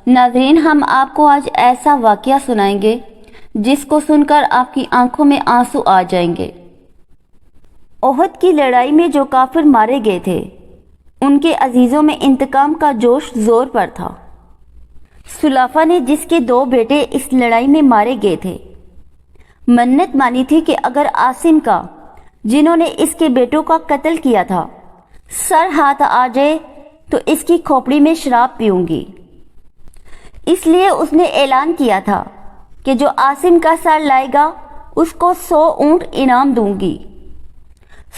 ناظرین، ہم آپ کو آج ایسا واقعہ سنائیں گے جس کو سن کر آپ کی آنکھوں میں آنسو آ جائیں گے۔ احد کی لڑائی میں جو کافر مارے گئے تھے، ان کے عزیزوں میں انتقام کا جوش زور پر تھا۔ سلافہ نے، جس کے 2 بیٹے اس لڑائی میں مارے گئے تھے، منت مانی تھی کہ اگر عاصم کا، جنہوں نے اس کے بیٹوں کا قتل کیا تھا، سر ہاتھ آ جائے تو اس کی کھوپڑی میں شراب پیوں گی۔ اس لیے اس نے اعلان کیا تھا کہ جو عاصم کا سر لائے گا اس کو 100 اونٹ انعام دوں گی۔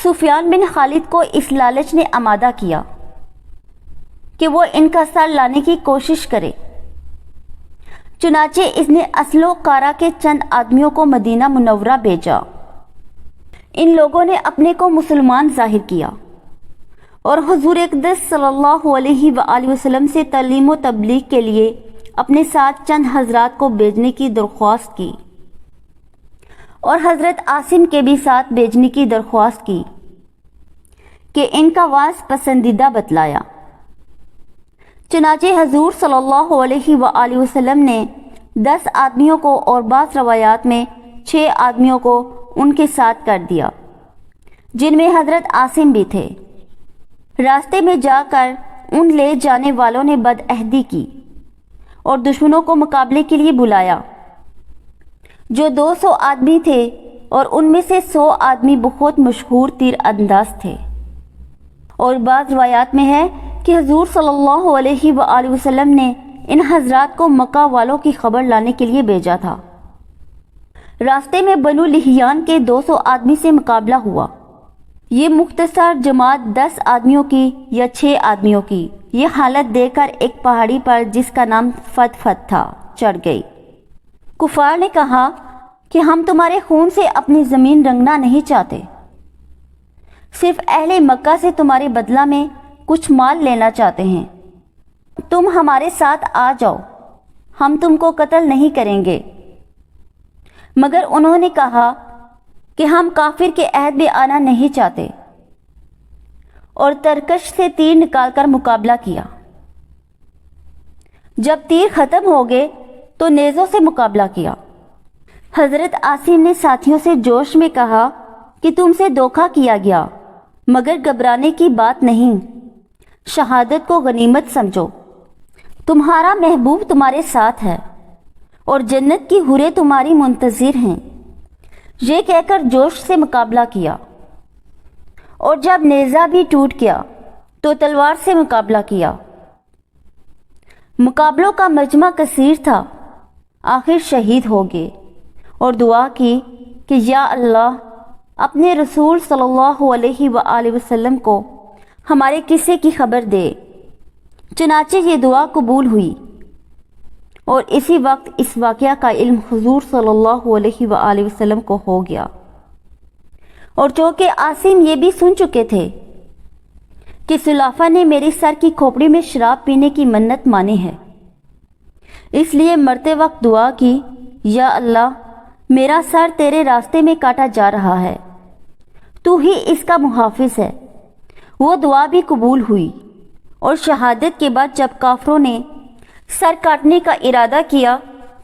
سفیان بن خالد کو اس لالچ نے آمادہ کیا کہ وہ ان کا سر لانے کی کوشش کرے۔ چنانچہ اس نے اسل و قارہ کے چند آدمیوں کو مدینہ منورہ بھیجا۔ ان لوگوں نے اپنے کو مسلمان ظاہر کیا اور حضور اقدس صلی اللہ علیہ وآلہ وسلم سے تعلیم و تبلیغ کے لیے اپنے ساتھ چند حضرات کو بھیجنے کی درخواست کی، اور حضرت عاصم کے بھی ساتھ بھیجنے کی درخواست کی کہ ان کا واس پسندیدہ بتلایا۔ چنانچہ حضور صلی اللہ علیہ وآلہ وسلم نے 10 آدمیوں کو اور بعض روایات میں 6 آدمیوں کو ان کے ساتھ کر دیا، جن میں حضرت عاصم بھی تھے۔ راستے میں جا کر ان لے جانے والوں نے بدعہدی کی اور دشمنوں کو مقابلے کے لیے بلایا۔ جو 200 آدمی تھے اور ان میں سے 100 آدمی بہت مشہور تیر انداز تھے، اور بعض روایات میں ہے کہ حضور صلی اللہ علیہ وآلہ وسلم نے ان حضرات کو مکہ والوں کی خبر لانے کے لیے بھیجا تھا۔ راستے میں بنو لحیان کے 200 آدمی سے مقابلہ ہوا۔ یہ مختصر جماعت 10 آدمیوں کی یا 6 آدمیوں کی یہ حالت دیکھ کر ایک پہاڑی پر، جس کا نام فتفت تھا، چڑھ گئی۔ کفار نے کہا کہ ہم تمہارے خون سے اپنی زمین رنگنا نہیں چاہتے، صرف اہل مکہ سے تمہارے بدلہ میں کچھ مال لینا چاہتے ہیں۔ تم ہمارے ساتھ آ جاؤ، ہم تم کو قتل نہیں کریں گے۔ مگر انہوں نے کہا کہ ہم کافر کے عہد میں آنا نہیں چاہتے، اور ترکش سے تیر نکال کر مقابلہ کیا۔ جب تیر ختم ہو گئے تو نیزوں سے مقابلہ کیا۔ حضرت عاصم نے ساتھیوں سے جوش میں کہا کہ تم سے دھوکہ کیا گیا، مگر گھبرانے کی بات نہیں، شہادت کو غنیمت سمجھو، تمہارا محبوب تمہارے ساتھ ہے اور جنت کی حوریں تمہاری منتظر ہیں۔ یہ کہہ کر جوش سے مقابلہ کیا، اور جب نیزہ بھی ٹوٹ گیا تو تلوار سے مقابلہ کیا۔ مقابلوں کا مجمع کثیر تھا، آخر شہید ہو گئے اور دعا کی کہ یا اللہ، اپنے رسول صلی اللہ علیہ وآلہ وسلم کو ہمارے قصے کی خبر دے۔ چنانچہ یہ دعا قبول ہوئی، اور اسی وقت اس واقعہ کا علم حضور صلی اللہ علیہ وآلہ وسلم کو ہو گیا، اور چونکہ عاصم یہ بھی سن چکے تھے کہ سلافہ نے میری سر کی کھوپڑی میں شراب پینے کی منت مانی ہے، اس لیے مرتے وقت دعا کی، یا اللہ، میرا سر تیرے راستے میں کاٹا جا رہا ہے، تو ہی اس کا محافظ ہے۔ وہ دعا بھی قبول ہوئی، اور شہادت کے بعد جب کافروں نے سر کاٹنے کا ارادہ کیا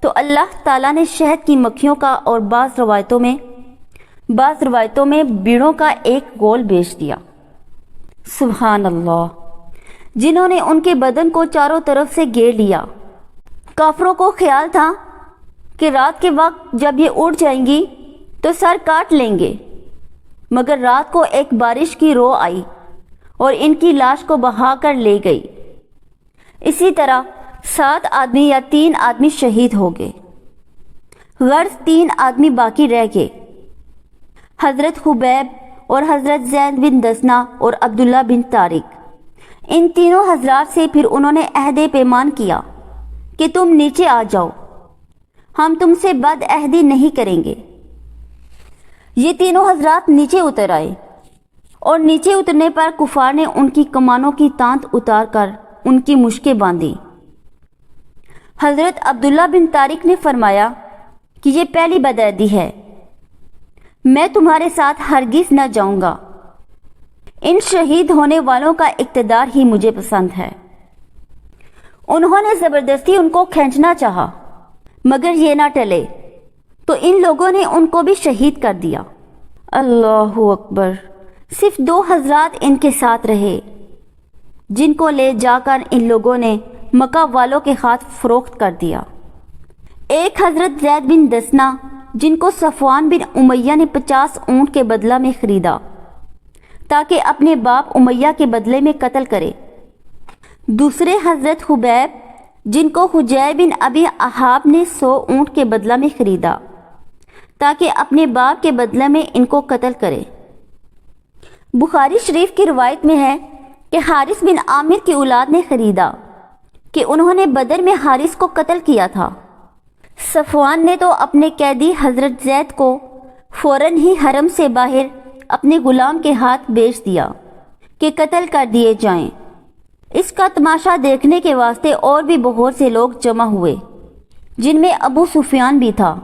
تو اللہ تعالیٰ نے شہد کی مکھیوں کا اور بعض روایتوں میں بیڑوں کا ایک گول بھیج دیا، سبحان اللہ، جنہوں نے ان کے بدن کو چاروں طرف سے گھیر لیا۔ کافروں کو خیال تھا کہ رات کے وقت جب یہ اڑ جائیں گی تو سر کاٹ لیں گے، مگر رات کو ایک بارش کی رو آئی اور ان کی لاش کو بہا کر لے گئی۔ اسی طرح 7 آدمی یا 3 آدمی شہید ہو گئے، غرض 3 آدمی باقی رہ گئے، حضرت خبیب اور حضرت زید بن دسنا اور عبداللہ بن طارق۔ ان تینوں حضرات سے پھر انہوں نے عہد پیمان کیا کہ تم نیچے آ جاؤ، ہم تم سے بد عہدی نہیں کریں گے۔ یہ تینوں حضرات نیچے اتر آئے، اور نیچے اترنے پر کفار نے ان کی کمانوں کی تانت اتار کر ان کی مشکیں باندھی۔ حضرت عبداللہ بن طارق نے فرمایا کہ یہ پہلی بدعہدی ہے، میں تمہارے ساتھ ہرگز نہ جاؤں گا، ان شہید ہونے والوں کا اقتدار ہی مجھے پسند ہے۔ انہوں نے زبردستی ان کو کھینچنا چاہا مگر یہ نہ ٹلے تو ان لوگوں نے ان کو بھی شہید کر دیا۔ اللہ اکبر۔ صرف 2 حضرات ان کے ساتھ رہے جن کو لے جا کر ان لوگوں نے مکہ والوں کے ہاتھ فروخت کر دیا۔ ایک حضرت زید بن دسنا جن کو صفوان بن امیہ نے 50 اونٹ کے بدلہ میں خریدا تاکہ اپنے باپ امیہ کے بدلے میں قتل کرے۔ دوسرے حضرت حبیب جن کو حجیر بن ابی احاب نے 100 اونٹ کے بدلہ میں خریدا تاکہ اپنے باپ کے بدلے میں ان کو قتل کرے۔ بخاری شریف کی روایت میں ہے کہ حارث بن عامر کی اولاد نے خریدا کہ انہوں نے بدر میں حارث کو قتل کیا تھا۔ صفوان نے تو اپنے قیدی حضرت زید کو فوراً ہی حرم سے باہر اپنے غلام کے ہاتھ بیچ دیا کہ قتل کر دیے جائیں۔ اس کا تماشا دیکھنے کے واسطے اور بھی بہت سے لوگ جمع ہوئے جن میں ابو سفیان بھی تھا۔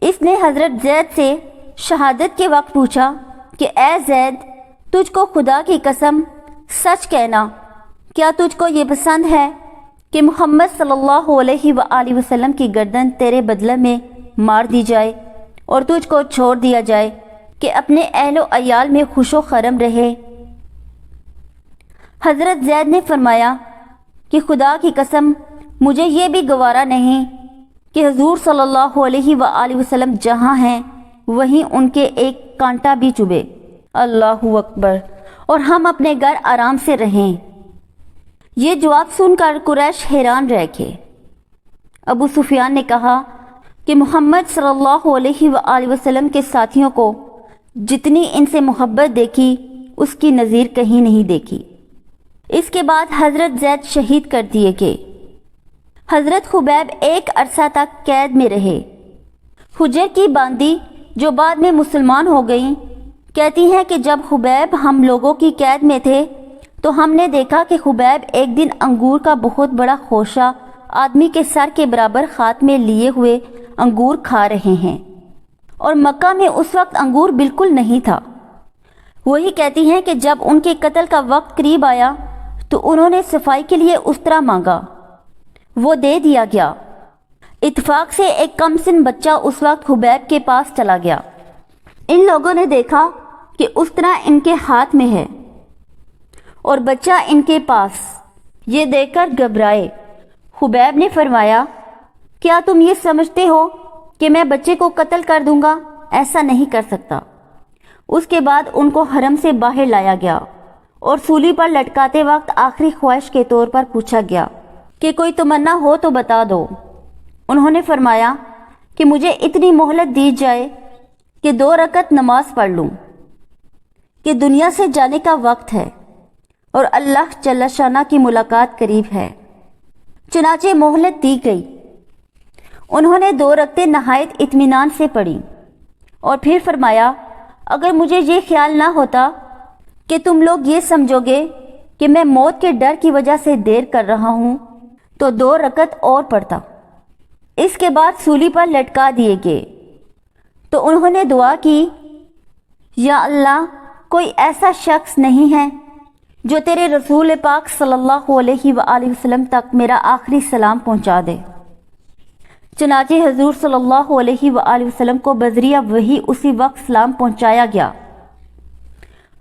اس نے حضرت زید سے شہادت کے وقت پوچھا کہ اے زید، تجھ کو خدا کی قسم سچ کہنا، کیا تجھ کو یہ پسند ہے کہ محمد صلی اللہ علیہ وآلہ وسلم کی گردن تیرے بدلے میں مار دی جائے اور تجھ کو چھوڑ دیا جائے کہ اپنے اہل و عیال میں خوش و خرم رہے؟ حضرت زید نے فرمایا کہ خدا کی قسم مجھے یہ بھی گوارا نہیں کہ حضور صلی اللہ علیہ وآلہ وسلم جہاں ہیں وہیں ان کے ایک کانٹا بھی چبھے۔ اللہ اکبر۔ اور ہم اپنے گھر آرام سے رہیں۔ یہ جواب سن کر قریش حیران رہ گئے۔ ابو سفیان نے کہا کہ محمد صلی اللہ علیہ وآلہ وسلم کے ساتھیوں کو جتنی ان سے محبت دیکھی اس کی نظیر کہیں نہیں دیکھی۔ اس کے بعد حضرت زید شہید کر دیے گئے۔ حضرت حبیب ایک عرصہ تک قید میں رہے۔ حجر کی باندی جو بعد میں مسلمان ہو گئیں کہتی ہیں کہ جب حبیب ہم لوگوں کی قید میں تھے تو ہم نے دیکھا کہ حبیب ایک دن انگور کا بہت بڑا خوشہ آدمی کے سر کے برابر ہاتھ میں لیے ہوئے انگور کھا رہے ہیں، اور مکہ میں اس وقت انگور بالکل نہیں تھا۔ وہی کہتی ہیں کہ جب ان کے قتل کا وقت قریب آیا تو انہوں نے صفائی کے لیے استرا مانگا، وہ دے دیا گیا۔ اتفاق سے ایک کم سن بچہ اس وقت حبیب کے پاس چلا گیا۔ ان لوگوں نے دیکھا کہ استرا ان کے ہاتھ میں ہے اور بچہ ان کے پاس، یہ دیکھ کر گھبرائے۔ حبیب نے فرمایا، کیا تم یہ سمجھتے ہو کہ میں بچے کو قتل کر دوں گا؟ ایسا نہیں کر سکتا۔ اس کے بعد ان کو حرم سے باہر لایا گیا اور سولی پر لٹکاتے وقت آخری خواہش کے طور پر پوچھا گیا کہ کوئی تمنا ہو تو بتا دو۔ انہوں نے فرمایا کہ مجھے اتنی مہلت دی جائے کہ 2 رکعت نماز پڑھ لوں، کہ دنیا سے جانے کا وقت ہے اور اللہ جل شانہ کی ملاقات قریب ہے۔ چنانچہ مہلت دی گئی۔ انہوں نے 2 رکعتیں نہایت اطمینان سے پڑھی اور پھر فرمایا، اگر مجھے یہ خیال نہ ہوتا کہ تم لوگ یہ سمجھو گے کہ میں موت کے ڈر کی وجہ سے دیر کر رہا ہوں تو 2 رکعت اور پڑھتا۔ اس کے بعد سولی پر لٹکا دیے گئے تو انہوں نے دعا کی، یا اللہ، کوئی ایسا شخص نہیں ہے جو تیرے رسول پاک صلی اللہ علیہ وآلہ وسلم تک میرا آخری سلام پہنچا دے۔ چنانچہ حضور صلی اللہ علیہ وآلہ وسلم کو بذریعہ وحی اسی وقت سلام پہنچایا گیا۔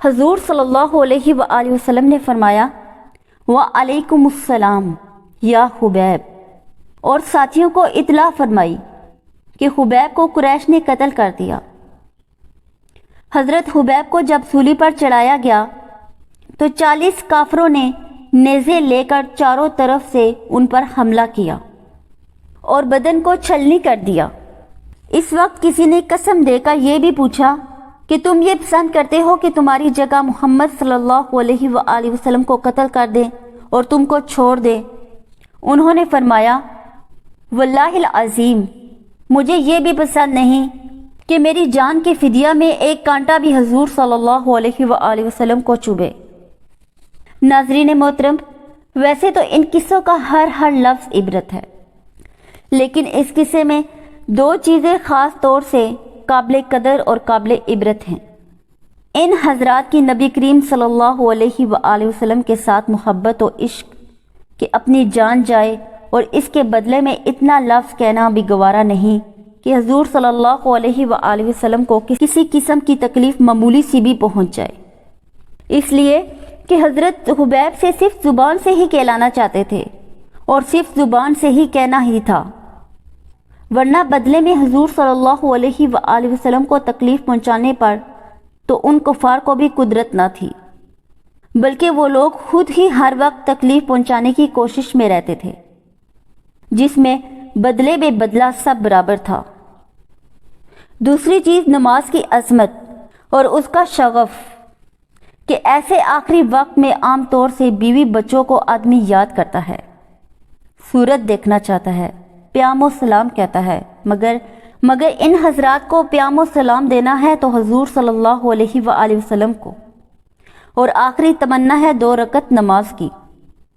حضور صلی اللہ علیہ وآلہ وسلم نے فرمایا، وعلیکم السلام یا حبیب، اور ساتھیوں کو اطلاع فرمائی کہ حبیب کو قریش نے قتل کر دیا۔ حضرت حبیب کو جب سولی پر چڑھایا گیا تو 40 کافروں نے نیزے لے کر چاروں طرف سے ان پر حملہ کیا اور بدن کو چھلنی کر دیا۔ اس وقت کسی نے قسم دے کر یہ بھی پوچھا کہ تم یہ پسند کرتے ہو کہ تمہاری جگہ محمد صلی اللہ علیہ وآلہ وسلم کو قتل کر دیں اور تم کو چھوڑ دیں؟ انہوں نے فرمایا، واللہ العظیم، مجھے یہ بھی پسند نہیں کہ میری جان کے فدیہ میں ایک کانٹا بھی حضور صلی اللہ علیہ وآلہ وسلم کو چبھے۔ ناظرین محترم، ویسے تو ان قصوں کا ہر لفظ عبرت ہے، لیکن اس قصے میں 2 چیزیں خاص طور سے قابل قدر اور قابل عبرت ہیں۔ ان حضرات کی نبی کریم صلی اللہ علیہ وآلہ وسلم کے ساتھ محبت و عشق کہ اپنی جان جائے اور اس کے بدلے میں اتنا لفظ کہنا بھی گوارا نہیں کہ حضور صلی اللہ علیہ وآلہ وسلم کو کسی قسم کی تکلیف معمولی سی بھی پہنچ جائے، اس لیے کہ حضرت حبیب سے صرف زبان سے ہی کہلانا چاہتے تھے اور صرف زبان سے ہی کہنا ہی تھا، ورنہ بدلے میں حضور صلی اللہ علیہ وآلہ وسلم کو تکلیف پہنچانے پر تو ان کفار کو بھی قدرت نہ تھی، بلکہ وہ لوگ خود ہی ہر وقت تکلیف پہنچانے کی کوشش میں رہتے تھے، جس میں بدلے بے بدلہ سب برابر تھا۔ دوسری چیز نماز کی عظمت اور اس کا شغف کہ ایسے آخری وقت میں عام طور سے بیوی بچوں کو آدمی یاد کرتا ہے، صورت دیکھنا چاہتا ہے، پیام و سلام کہتا ہے، مگر ان حضرات کو پیام و سلام دینا ہے تو حضور صلی اللہ علیہ وآلہ وسلم کو، اور آخری تمنا ہے 2 رکعت نماز کی۔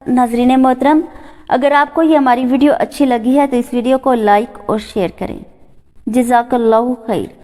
ناظرین محترم، اگر آپ کو یہ ہماری ویڈیو اچھی لگی ہے تو اس ویڈیو کو لائک اور شیئر کریں۔ جزاک اللہ خیر۔